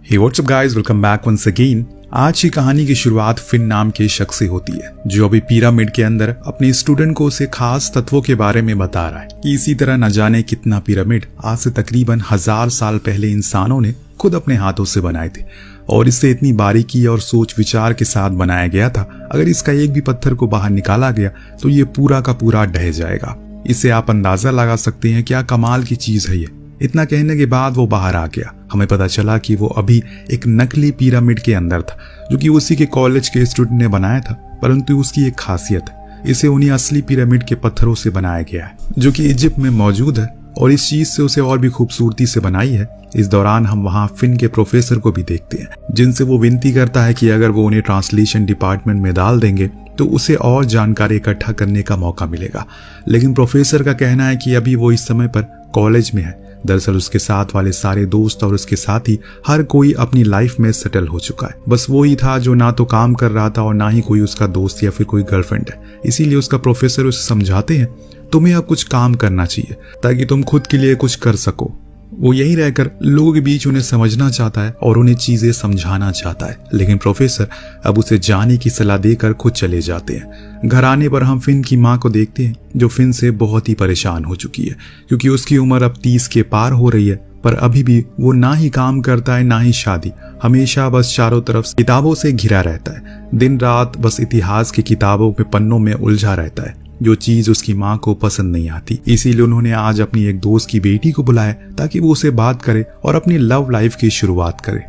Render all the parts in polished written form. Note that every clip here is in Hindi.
हे what's up guys, welcome back once again. आज की कहानी की शुरुआत फिन नाम के शख्स से होती है, जो अभी पिरामिड के अंदर अपने स्टूडेंट को उसे खास तत्वों के बारे में बता रहा है कि इसी तरह न जाने कितना पिरामिड आज से तकरीबन 1000 साल पहले इंसानों ने खुद अपने हाथों से बनाए थे और इससे इतनी बारीकी और सोच विचार के साथ बनाया गया था। अगर इसका एक भी पत्थर को बाहर निकाला गया तो ये पूरा का पूरा ढह जाएगा। इससे आप अंदाजा लगा सकते हैं क्या कमाल की चीज है ये। इतना कहने के बाद वो बाहर आ गया। हमें पता चला कि वो अभी एक नकली पिरामिड के अंदर था, जो कि उसी के कॉलेज के स्टूडेंट ने बनाया था। परंतु उसकी एक खासियत है, इसे उन्हीं असली पिरामिड के पत्थरों से बनाया गया है, जो कि इजिप्ट में मौजूद है और इस चीज से उसे और भी खूबसूरती से बनाई है। इस दौरान हम वहाँ फिन के प्रोफेसर को भी देखते हैं, जिनसे वो विनती करता है कि अगर वो उन्हें ट्रांसलेशन डिपार्टमेंट में डाल देंगे तो उसे और जानकारी इकट्ठा करने का मौका मिलेगा। लेकिन प्रोफेसर का कहना है कि अभी वो इस समय पर कॉलेज में है। दरअसल उसके साथ वाले सारे दोस्त और उसके साथी हर कोई अपनी लाइफ में सेटल हो चुका है। बस वो ही था जो ना तो काम कर रहा था और ना ही कोई उसका दोस्त या फिर कोई गर्लफ्रेंड है। इसीलिए उसका प्रोफेसर उसे समझाते हैं, तुम्हें अब कुछ काम करना चाहिए ताकि तुम खुद के लिए कुछ कर सको। वो यहीं रहकर लोगों के बीच उन्हें समझना चाहता है और उन्हें चीजें समझाना चाहता है। लेकिन प्रोफेसर अब उसे जाने की सलाह देकर खुद चले जाते हैं। घर आने पर हम फिन की माँ को देखते हैं, जो फिन से बहुत ही परेशान हो चुकी है, क्योंकि उसकी उम्र अब 30 के पार हो रही है। पर अभी भी वो ना ही काम करता है ना ही शादी। हमेशा बस चारों तरफ किताबों से घिरा रहता है। दिन रात बस इतिहास की किताबों के पन्नों में उलझा रहता है, जो चीज उसकी माँ को पसंद नहीं आती। इसीलिए उन्होंने आज अपनी एक दोस्त की बेटी को बुलाया ताकि वो उसे बात करे और अपनी लव लाइफ की शुरुआत करे।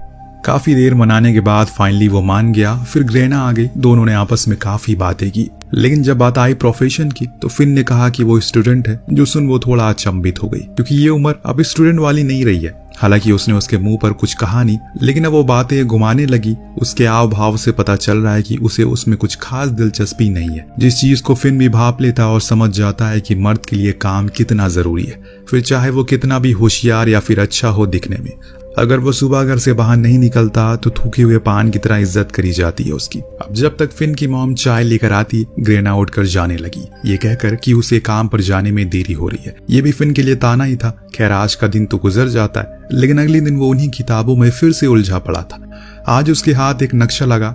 काफी देर मनाने के बाद फाइनली वो मान गया। फिर ग्रेना आ गई। दोनों ने आपस में काफी बातें की। लेकिन जब बात आई प्रोफेशन की तो फिन ने कहा कि वो स्टूडेंट है, जो सुन वो थोड़ा अचंभित हो गई, क्योंकि ये उम्र अब स्टूडेंट वाली नहीं रही है। हालांकि उसने उसके मुंह पर कुछ कहा नहीं, लेकिन अब वो बातें घुमाने लगी। उसके आव भाव से पता चल रहा है कि उसे उसमें कुछ खास दिलचस्पी नहीं है, जिस चीज को फिन भी भाप लेता और समझ जाता है कि मर्द के लिए काम कितना जरूरी है, फिर चाहे वो कितना भी होशियार या फिर अच्छा हो दिखने में। अगर वो सुबह घर से बाहर नहीं निकलता तो थूके हुए पान की तरह इज्जत करी जाती है उसकी। अब जब तक फिन की मॉम चाय लेकर आती, ग्रेना उठकर जाने लगी, ये कहकर कि उसे काम पर जाने में देरी हो रही है। ये भी फिन के लिए ताना ही था। खैर, आज का दिन तो गुजर जाता है, लेकिन अगले दिन वो उन्हीं किताबों में फिर से उलझा पड़ा था। आज उसके हाथ एक नक्शा लगा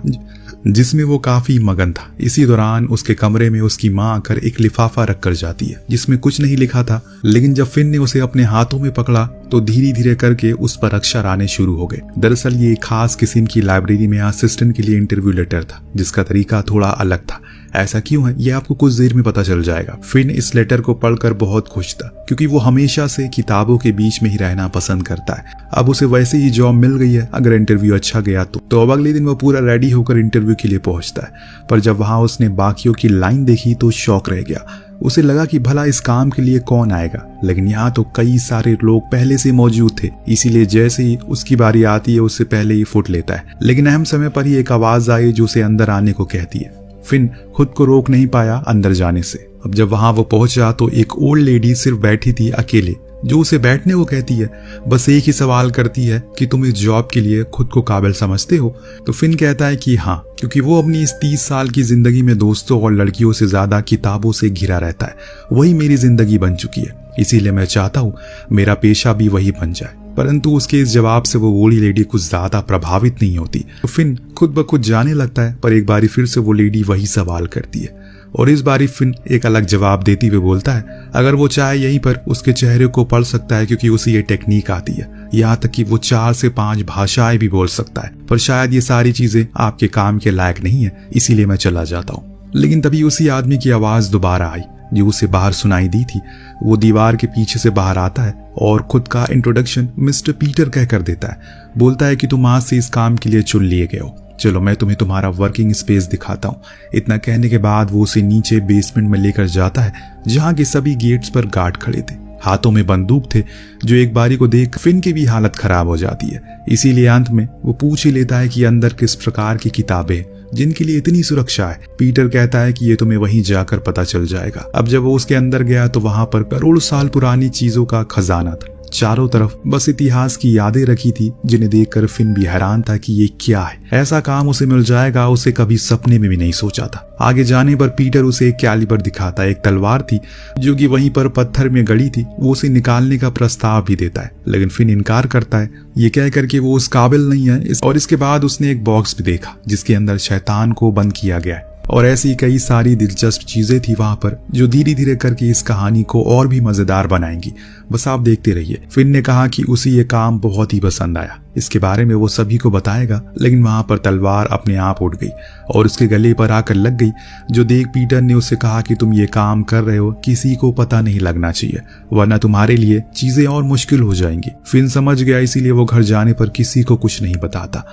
जिसमें वो काफी मगन था। इसी दौरान उसके कमरे में उसकी माँ आकर एक लिफाफा रख कर जाती है, जिसमें कुछ नहीं लिखा था। लेकिन जब फिन ने उसे अपने हाथों में पकड़ा तो धीरे धीरे करके उस पर अक्षर आने शुरू हो गए। दरअसल ये खास किस्म की लाइब्रेरी में असिस्टेंट के लिए इंटरव्यू लेटर था, जिसका तरीका थोड़ा अलग था। ऐसा क्यों है ये आपको कुछ देर में पता चल जाएगा। फिन इस लेटर को पढ़कर बहुत खुश था, क्योंकि वो हमेशा से किताबों के बीच में ही रहना पसंद करता है। अब उसे वैसे ही जॉब मिल गई है अगर इंटरव्यू अच्छा गया तो अब अगले दिन वो पूरा रेडी होकर इंटरव्यू के लिए पहुंचता है। पर जब वहां उसने बाकियों की लाइन देखी तो शॉक रह गया। उसे लगा कि भला इस काम के लिए कौन आएगा, लेकिन यहाँ तो कई सारे लोग पहले से मौजूद थे। इसीलिए जैसे ही उसकी बारी आती है उससे पहले ही फुट लेता है। लेकिन अहम समय पर ही एक आवाज आई जो उसे अंदर आने को कहती है। फिन खुद को रोक नहीं पाया अंदर जाने से। अब जब वहां वो पहुंचा तो एक ओल्ड लेडी सिर्फ बैठी थी अकेले, जो उसे बैठने को कहती है। बस एक ही सवाल करती है कि तुम इस जॉब के लिए खुद को काबिल समझते हो। तो फिन कहता है कि हाँ, क्योंकि वो अपनी इस 30 साल की जिंदगी में दोस्तों और लड़कियों से ज्यादा किताबों से घिरा रहता है। वही मेरी जिंदगी बन चुकी है, इसीलिए मैं चाहता हूँ मेरा पेशा भी वही बन जाए। परंतु उसके इस जवाब से वो बूढ़ी लेडी कुछ ज्यादा प्रभावित नहीं होती। तो फिन खुद ब खुद जाने लगता है। पर एक बारी फिर से वो लेडी वही सवाल करती है और इस बारी फिन एक अलग जवाब देती हुए बोलता है, अगर वो चाहे यहीं पर उसके चेहरे को पढ़ सकता है, क्योंकि उसे ये टेक्निक आती है। यहाँ तक कि वो 4 से 5 भाषाएं भी बोल सकता है। पर शायद ये सारी चीजें आपके काम के लायक नहीं है, इसीलिए मैं चला जाता हूँ। लेकिन तभी उसी आदमी की आवाज दोबारा आई जो उसे बाहर सुनाई दी थी। वो दीवार के पीछे से बाहर आता है और खुद का इंट्रोडक्शन मिस्टर पीटर कहकर देता है। बोलता है कि तुम आज से इस काम के लिए चुन लिए गए हो, चलो मैं तुम्हें तुम्हारा वर्किंग स्पेस दिखाता हूँ। इतना कहने के बाद वो उसे नीचे बेसमेंट में लेकर जाता है, जहाँ के सभी गेट्स पर गार्ड खड़े थे। हाथों में बंदूक थे, जो एक बारी को देख फिन की भी हालत खराब हो जाती है। इसीलिए अंत में वो पूछ ही लेता है कि अंदर किस प्रकार की किताबें जिनके लिए इतनी सुरक्षा है। पीटर कहता है कि ये तुम्हें वहीं जाकर पता चल जाएगा। अब जब वो उसके अंदर गया तो वहां पर करोड़ों साल पुरानी चीजों का खजाना था। चारों तरफ बस इतिहास की यादें रखी थी, जिन्हें देखकर फिन भी हैरान था कि ये क्या है। ऐसा काम उसे मिल जाएगा उसे कभी सपने में भी नहीं सोचा था। आगे जाने पर पीटर उसे एक कैलिबर दिखाता है, एक तलवार थी जो कि वहीं पर पत्थर में गड़ी थी। वो उसे निकालने का प्रस्ताव भी देता है, लेकिन फिन इनकार करता है, ये कह करके वो उस काबिल नहीं है। और इसके बाद उसने एक बॉक्स भी देखा जिसके अंदर शैतान को बंद किया गया है, और ऐसी कई सारी दिलचस्प चीजें थी वहां पर जो धीरे धीरे करके इस कहानी को और भी मजेदार बनाएंगी। बस आप देखते रहिए। फिन ने कहा कि उसे ये काम बहुत ही पसंद आया, इसके बारे में वो सभी को बताएगा। लेकिन वहां पर तलवार अपने आप उठ गई और उसके गले पर आकर लग गई, जो देख पीटर ने उससे कहा कि तुम ये काम कर रहे हो किसी को पता नहीं लगना चाहिए, वरना तुम्हारे लिए चीजें और मुश्किल हो जाएंगी। फिन समझ गया, इसीलिए वो घर जाने पर किसी को कुछ नहीं बताता।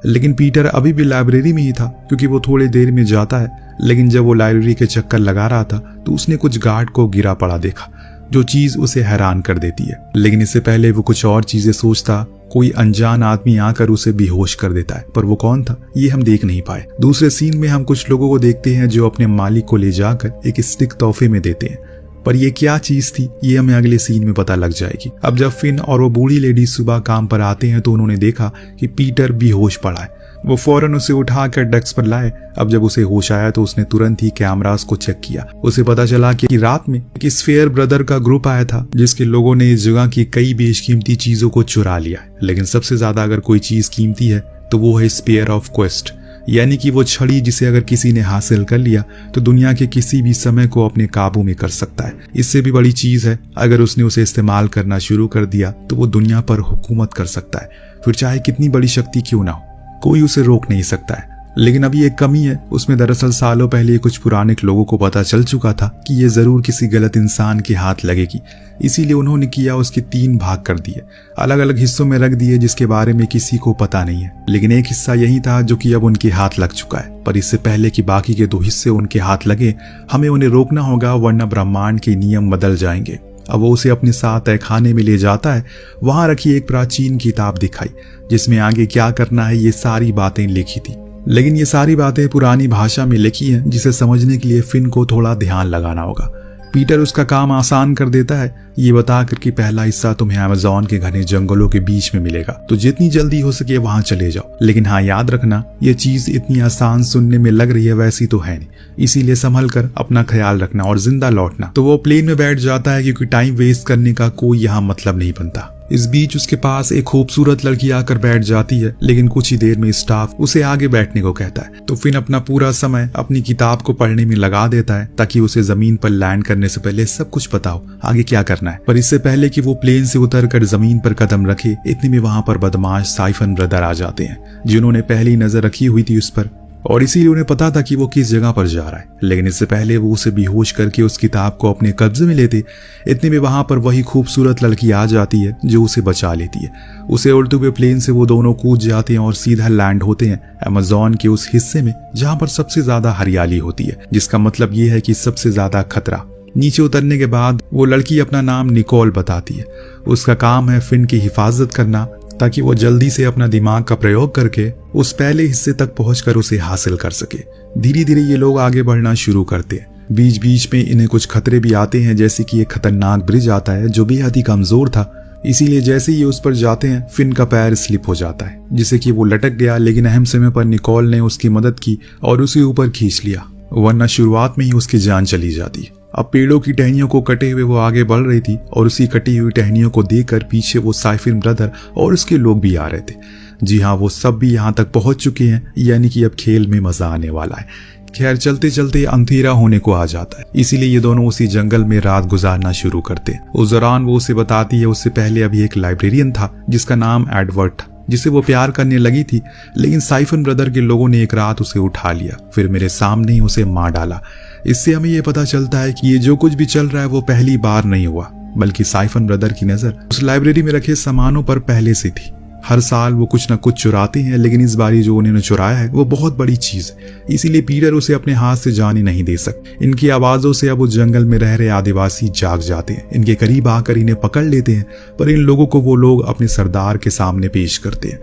लेकिन पीटर अभी भी लाइब्रेरी में ही था, क्योंकि वो थोड़ी देर में जाता है। लेकिन जब वो लाइब्रेरी के चक्कर लगा रहा था तो उसने कुछ गार्ड को गिरा पड़ा देखा, जो चीज उसे हैरान कर देती है। लेकिन इससे पहले वो कुछ और चीजें सोचता, कोई अनजान आदमी आकर उसे बेहोश कर देता है। पर वो कौन था ये हम देख नहीं पाए। दूसरे सीन में हम कुछ लोगों को देखते हैं जो अपने मालिक को ले जाकर एक स्टिक तोहफे में देते हैं, पर ये क्या चीज थी ये हमें अगले सीन में पता लग जाएगी। अब जब फिन और वो बूढ़ी लेडी सुबह काम पर आते हैं तो उन्होंने देखा कि पीटर बेहोश पड़ा है। वो फौरन उसे उठाकर डेस्क पर लाए। अब जब उसे होश आया तो उसने तुरंत ही कैमरास को चेक किया। उसे पता चला कि रात में एक स्फेयर ब्रदर का ग्रुप आया था, जिसके लोगों ने इस जगह की कई बेशकीमती चीजों को चुरा लिया है। लेकिन सबसे ज्यादा अगर कोई चीज कीमती है तो वो है स्पेयर ऑफ क्वेस्ट, यानी कि वो छड़ी जिसे अगर किसी ने हासिल कर लिया तो दुनिया के किसी भी समय को अपने काबू में कर सकता है। इससे भी बड़ी चीज है, अगर उसने उसे इस्तेमाल करना शुरू कर दिया तो वो दुनिया पर हुकूमत कर सकता है। फिर चाहे कितनी बड़ी शक्ति क्यों ना हो, कोई उसे रोक नहीं सकता है। लेकिन अभी एक कमी है, उसमें दरअसल सालों पहले कुछ पुराने लोगों को पता चल चुका था कि ये जरूर किसी गलत इंसान के हाथ लगेगी। इसीलिए उन्होंने किया, उसके 3 भाग कर दिए, अलग अलग हिस्सों में रख दिए, जिसके बारे में किसी को पता नहीं है। लेकिन एक हिस्सा यही था जो कि अब उनके हाथ लग चुका है। पर इससे पहले कि बाकी के 2 हिस्से उनके हाथ लगे, हमें उन्हें रोकना होगा, वरना ब्रह्मांड के नियम बदल जाएंगे। अब वो उसे अपने साथ तहखाने में ले जाता है। वहां रखी एक प्राचीन किताब दिखाई, जिसमें आगे क्या करना है ये सारी बातें लिखी थी। लेकिन ये सारी बातें पुरानी भाषा में लिखी हैं, जिसे समझने के लिए फिन को थोड़ा ध्यान लगाना होगा। पीटर उसका काम आसान कर देता है, ये बताकर कि पहला हिस्सा तुम्हें अमेज़न के घने जंगलों के बीच में मिलेगा, तो जितनी जल्दी हो सके वहां चले जाओ। लेकिन हाँ, याद रखना ये चीज इतनी आसान सुनने में लग रही है, वैसी तो है नहीं, इसीलिए संभल कर अपना ख्याल रखना और जिंदा लौटना। तो वो प्लेन में बैठ जाता है, क्योंकि टाइम वेस्ट करने का कोई यहाँ मतलब नहीं बनता। इस बीच उसके पास एक खूबसूरत लड़की आकर बैठ जाती है, लेकिन कुछ ही देर में स्टाफ उसे आगे बैठने को कहता है। तो फिन अपना पूरा समय अपनी किताब को पढ़ने में लगा देता है, ताकि उसे जमीन पर लैंड करने से पहले सब कुछ पता हो आगे क्या करना है। पर इससे पहले कि वो प्लेन से उतरकर जमीन पर कदम रखे, इतने में वहां पर बदमाश साइफन ब्रदर आ जाते हैं, जिन्होंने पहली नजर रखी हुई थी उस पर, और इसीलिए उन्हें पता था कि वो किस जगह पर जा रहा है। लेकिन इससे पहले वो उसे बेहोश करके उस किताब को अपने कब्जे में लेते, इतने में वहां पर वही खूबसूरत लड़की आ जाती है जो उसे बचा लेती है। उसे उड़ते हुए प्लेन से वो दोनों कूद जाते हैं और सीधा लैंड होते हैं अमेज़न के उस हिस्से में जहां पर सबसे ज्यादा हरियाली होती है, जिसका मतलब ये है कि सबसे ज्यादा खतरा। नीचे उतरने के बाद वो लड़की अपना नाम निकोल बताती है। उसका काम है फिन की हिफाजत करना, ताकि वो जल्दी से अपना दिमाग का प्रयोग करके उस पहले हिस्से तक पहुंचकर उसे हासिल कर सके। धीरे धीरे ये लोग आगे बढ़ना शुरू करते हैं। बीच बीच में इन्हें कुछ खतरे भी आते हैं, जैसे कि एक खतरनाक ब्रिज आता है जो बेहद ही कमजोर था। इसीलिए जैसे ही ये उस पर जाते हैं, फिन का पैर स्लिप हो जाता है, जिससे कि वो लटक गया। लेकिन अहम समय पर निकोल ने उसकी मदद की और उसे ऊपर खींच लिया, वरना शुरुआत में ही उसकी जान चली जाती। अब पेड़ों की टहनियों को कटे हुए वो आगे बढ़ रही थी, और उसी कटी हुई टहनियों को देखकर पीछे वो साइफिन ब्रदर और उसके लोग भी आ रहे थे। जी हाँ, वो सब भी यहाँ तक पहुंच चुके हैं, यानी कि अब खेल में मजा आने वाला है। खैर, चलते चलते अंधेरा होने को आ जाता है, इसीलिए ये दोनों उसी जंगल में रात गुजारना शुरू करते हैं। उस दौरान वो उसे बताती है उससे पहले अभी एक लाइब्रेरियन था जिसका नाम एडवर्ड था, जिसे वो प्यार करने लगी थी। लेकिन साइफन ब्रदर के लोगों ने एक रात उसे उठा लिया, फिर मेरे सामने ही उसे मार डाला। इससे हमें ये पता चलता है कि ये जो कुछ भी चल रहा है वो पहली बार नहीं हुआ, बल्कि साइफन ब्रदर की नजर उस लाइब्रेरी में रखे सामानों पर पहले से थी। हर साल वो कुछ न कुछ चुराते हैं, लेकिन इस बारी जो उन्होंने चुराया है वो बहुत बड़ी चीज है, इसीलिए पीटर उसे अपने हाथ से जाने नहीं दे सकते। इनकी आवाजों से अब उस जंगल में रह रहे आदिवासी जाग जाते हैं, इनके करीब आकर इन्हें पकड़ लेते हैं, पर इन लोगों को वो लोग अपने सरदार के सामने पेश करते हैं।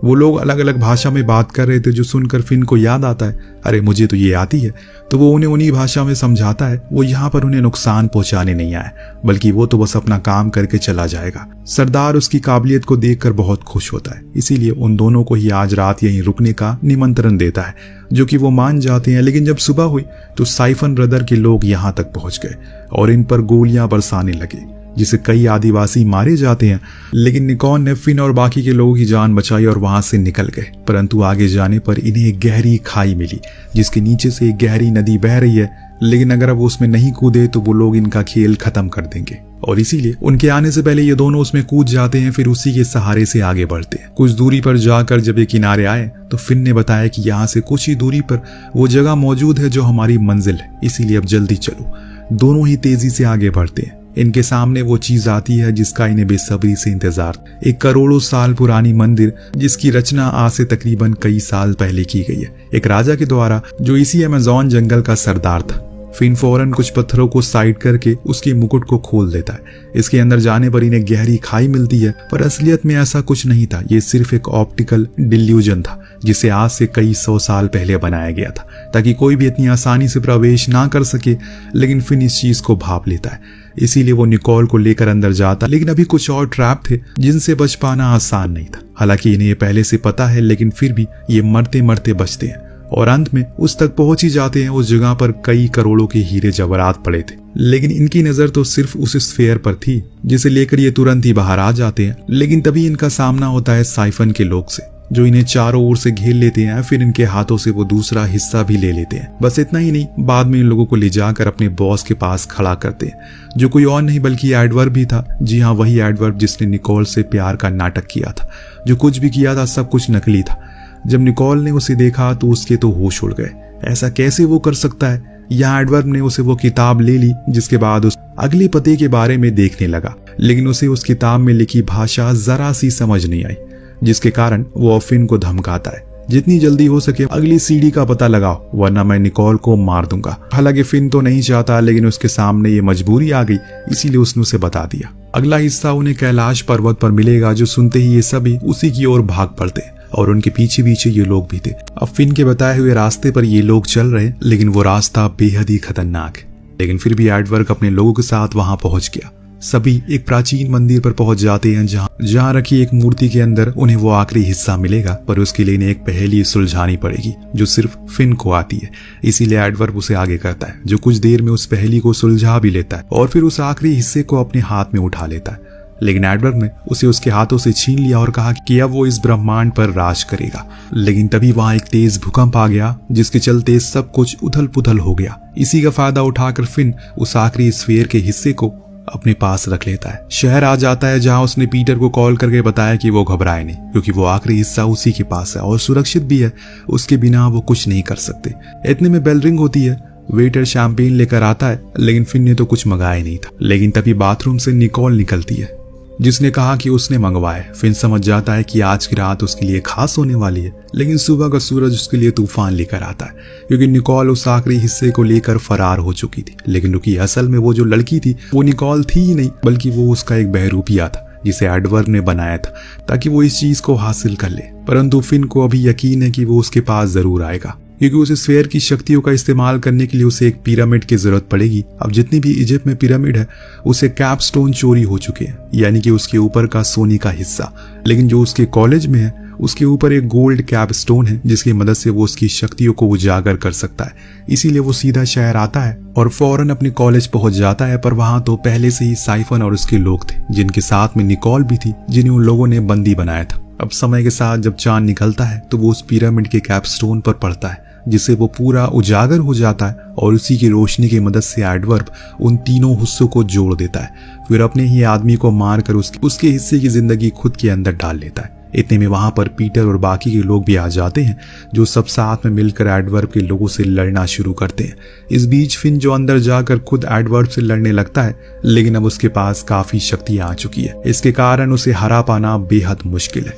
वो लोग अलग अलग भाषा में बात कर रहे थे, जो सुनकर फिन को याद आता है, अरे मुझे तो ये आती है। तो वो उन्हें उन्हीं भाषा में समझाता है वो यहाँ पर उन्हें नुकसान पहुंचाने नहीं आया, बल्कि वो तो बस अपना काम करके चला जाएगा। सरदार उसकी काबिलियत को देखकर बहुत खुश होता है, इसीलिए उन दोनों को ही आज रात यहीं रुकने का निमंत्रण देता है, जो कि वो मान जाते हैं। लेकिन जब सुबह हुई तो साइफन ब्रदर के लोग यहाँ तक पहुंच गए और इन पर गोलियां बरसाने लगे, जिसे कई आदिवासी मारे जाते हैं। लेकिन निकॉन ने फिन और बाकी के लोगों की जान बचाई और वहां से निकल गए। परंतु आगे जाने पर इन्हें एक गहरी खाई मिली, जिसके नीचे से एक गहरी नदी बह रही है। लेकिन अगर अब उसमें नहीं कूदे तो वो लोग इनका खेल खत्म कर देंगे, और इसीलिए उनके आने से पहले ये दोनों उसमें कूद जाते हैं। फिर उसी के सहारे से आगे बढ़ते हैं। कुछ दूरी पर जाकर जब ये किनारे आए तो फिन ने बताया कि यहाँ से कुछ ही दूरी पर वो जगह मौजूद है जो हमारी मंजिल है, इसीलिए अब जल्दी चलो। दोनों ही तेजी से आगे बढ़ते हैं। इनके सामने वो चीज आती है जिसका इन्हें बेसब्री से इंतजार, एक करोड़ों साल पुरानी मंदिर जिसकी रचना आज से तकरीबन कई साल पहले की गई है, एक राजा के द्वारा जो इसी अमेज़न जंगल का सरदार था। फिन फौरन कुछ पत्थरों को साइड करके उसके मुकुट को खोल देता है। इसके अंदर जाने पर इन्हें गहरी खाई मिलती है, पर असलियत में ऐसा कुछ नहीं था। ये सिर्फ एक ऑप्टिकल डिल्यूजन था, जिसे आज से कई 100 साल पहले बनाया गया था, ताकि कोई भी इतनी आसानी से प्रवेश ना कर सके। लेकिन फिन इस चीज को भाप लेता है, इसीलिए वो निकोल को लेकर अंदर जाता। लेकिन अभी कुछ और ट्रैप थे जिनसे बच पाना आसान नहीं था। हालांकि इन्हें ये पहले से पता है, लेकिन फिर भी ये मरते मरते बचते हैं और अंत में उस तक पहुंच ही जाते हैं। उस जगह पर कई करोड़ों के हीरे जवाहरात पड़े थे, लेकिन इनकी नजर तो सिर्फ उस स्फीयर पर थी, जिसे लेकर ये तुरंत ही बाहर आ जाते हैं। लेकिन तभी इनका सामना होता है साइफन के लोग से, जो इन्हें चारों ओर से घेर लेते हैं। फिर इनके हाथों से वो दूसरा हिस्सा भी ले लेते हैं। बस इतना ही नहीं, बाद में इन लोगों को ले जाकर अपने बॉस के पास खड़ा करते हैं, जो कोई और नहीं बल्कि एडवर्ब भी था। जी हाँ, वही एडवर्ब जिसने निकोल से प्यार का नाटक किया था। जो कुछ भी किया था सब कुछ नकली था। जब निकोल ने उसे देखा तो उसके तो होश उड़ गए। ऐसा कैसे वो कर सकता है? यहाँ एडवर्ब ने उसे वो किताब ले ली, जिसके बाद उस अगले पते के बारे में देखने लगा। लेकिन उसे उस किताब में लिखी भाषा जरा सी समझ नहीं आई, जिसके कारण वो फिन को धमकाता है, जितनी जल्दी हो सके अगली सीढ़ी का पता लगाओ, वरना मैं निकोल को मार दूंगा। हालांकि फिन तो नहीं चाहता, लेकिन उसके सामने ये मजबूरी आ गई, इसीलिए उसने उसे बता दिया। अगला हिस्सा उन्हें कैलाश पर्वत पर मिलेगा, जो सुनते ही ये सभी उसी की ओर भाग पड़ते हैं और उनके पीछे पीछे ये लोग भी थे। अब फिन के बताए हुए रास्ते पर ये लोग चल रहे, लेकिन वो रास्ता बेहद ही खतरनाक है। लेकिन फिर भी एडवर्ब अपने लोगों के साथ वहां पहुंच गया। सभी एक प्राचीन मंदिर पर पहुंच जाते हैं, जहां रखी एक मूर्ति के अंदर उन्हें वो आखिरी हिस्सा मिलेगा। पर उसके लिए इन्हें एक पहेली सुलझानी पड़ेगी, जो सिर्फ फिन को आती है। इसीलिए एडवर्ब उसे आगे करता है, जो कुछ देर में उस पहेली को सुलझा भी लेता है और फिर उस आखिरी हिस्से को अपने हाथ में उठा लेता है। लेकिन एडवर्ब ने उसे उसके हाथों से छीन लिया और कहा कि अब वो इस ब्रह्मांड पर राज करेगा। लेकिन तभी वहां एक तेज भूकंप आ गया, जिसके चलते सब कुछ उथल पुथल हो गया। इसी का फायदा उठाकर फिन उस आखिरी स्फीयर के हिस्से को अपने पास रख लेता है। शहर आ जाता है, जहां उसने पीटर को कॉल करके बताया कि वो घबराए नहीं, क्योंकि वो आखिरी हिस्सा उसी के पास है और सुरक्षित भी है। उसके बिना वो कुछ नहीं कर सकते। इतने में बेल रिंग होती है। वेटर शैंपेन लेकर आता है, लेकिन फिन ने तो कुछ मंगाया नहीं था। लेकिन तभी बाथरूम से निकोल निकलती है, जिसने कहा कि उसने मंगवाए। फिन समझ जाता है कि आज की रात उसके लिए खास होने वाली है। लेकिन सुबह का सूरज उसके लिए तूफान लेकर आता है, क्योंकि निकोल उस आखिरी हिस्से को लेकर फरार हो चुकी थी। लेकिन रुकी, असल में वो जो लड़की थी वो निकोल थी ही नहीं, बल्कि वो उसका एक बहरूपिया था, जिसे एडवर्ब ने बनाया था ताकि वो इस चीज को हासिल कर ले। परंतु फिन को अभी यकीन है कि वो उसके पास जरूर आएगा, क्योंकि उस स्फीयर की शक्तियों का इस्तेमाल करने के लिए उसे एक पिरामिड की जरूरत पड़ेगी। अब जितनी भी इजिप्ट में पिरामिड है, उसे कैपस्टोन चोरी हो चुके हैं, यानी कि उसके ऊपर का सोने का हिस्सा। लेकिन जो उसके कॉलेज में है, उसके ऊपर एक गोल्ड कैपस्टोन है, जिसकी मदद से वो उसकी शक्तियों को उजागर कर सकता है। इसीलिए वो सीधा शहर आता है और फौरन अपने कॉलेज पहुंच जाता है। पर वहां तो पहले से ही साइफन और उसके लोग थे, जिनके साथ में निकोल भी थी, जिन्हें उन लोगों ने बंदी बनाया था। अब समय के साथ जब चांद निकलता है तो वो उस पिरामिड के कैपस्टोन पर पड़ता है, जिससे वो पूरा उजागर हो जाता है और उसी की रोशनी की मदद से एडवर्ब उन तीनों हिस्सों को जोड़ देता है। फिर अपने ही आदमी को मारकर उसके हिस्से की जिंदगी खुद के अंदर डाल लेता है। इतने में वहां पर पीटर और बाकी के लोग भी आ जाते हैं, जो सब साथ में मिलकर एडवर्ब के लोगों से लड़ना शुरू करते हैं। इस बीच फिन जो अंदर जाकर खुद एडवर्ब से लड़ने लगता है, लेकिन अब उसके पास काफी शक्ति आ चुकी है। इसके कारण उसे हरा पाना बेहद मुश्किल है।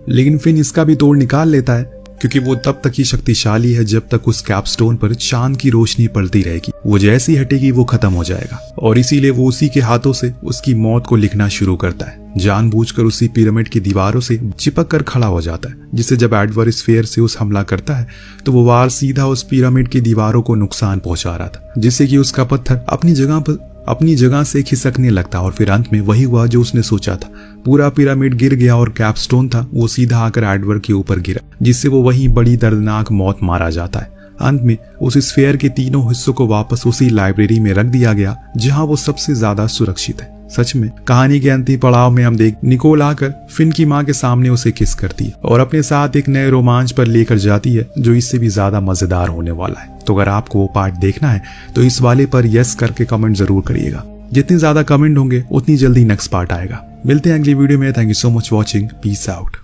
लेकिन फिन इसका भी तोड़ निकाल लेता है, क्योंकि वो तब तक ही शक्तिशाली है जब तक उस कैपस्टोन पर चांद की रोशनी पड़ती रहेगी। वो जैसी हटेगी वो खत्म हो जाएगा और इसीलिए वो उसी के हाथों से उसकी मौत को लिखना शुरू करता है। जानबूझकर उसी पिरामिड की दीवारों से चिपक कर खड़ा हो जाता है, जिससे जब एडवर्ड स्फीयर से उस हमला करता है तो वो वार सीधा उस पिरामिड की दीवारों को नुकसान पहुंचा रहा था, जिससे कि उसका पत्थर अपनी जगह से खिसकने लगता और फिर अंत में वही हुआ जो उसने सोचा था। पूरा पिरामिड गिर गया और कैपस्टोन था वो सीधा आकर एडवर्ड के ऊपर गिरा, जिससे वो वही बड़ी दर्दनाक मौत मारा जाता है। अंत में उस स्फीयर के तीनों हिस्सों को वापस उसी लाइब्रेरी में रख दिया गया जहां वो सबसे ज्यादा सुरक्षित है। सच में कहानी के अंतिम पड़ाव में हम देख निकोल आकर फिन की मां के सामने उसे किस करती है और अपने साथ एक नए रोमांच पर लेकर जाती है जो इससे भी ज्यादा मजेदार होने वाला है। तो अगर आपको वो पार्ट देखना है तो इस वाले पर यस करके कमेंट जरूर करिएगा। जितने ज्यादा कमेंट होंगे उतनी जल्दी नेक्स्ट पार्ट आएगा। मिलते हैं अगली वीडियो में। Thank you so much watching. Peace out.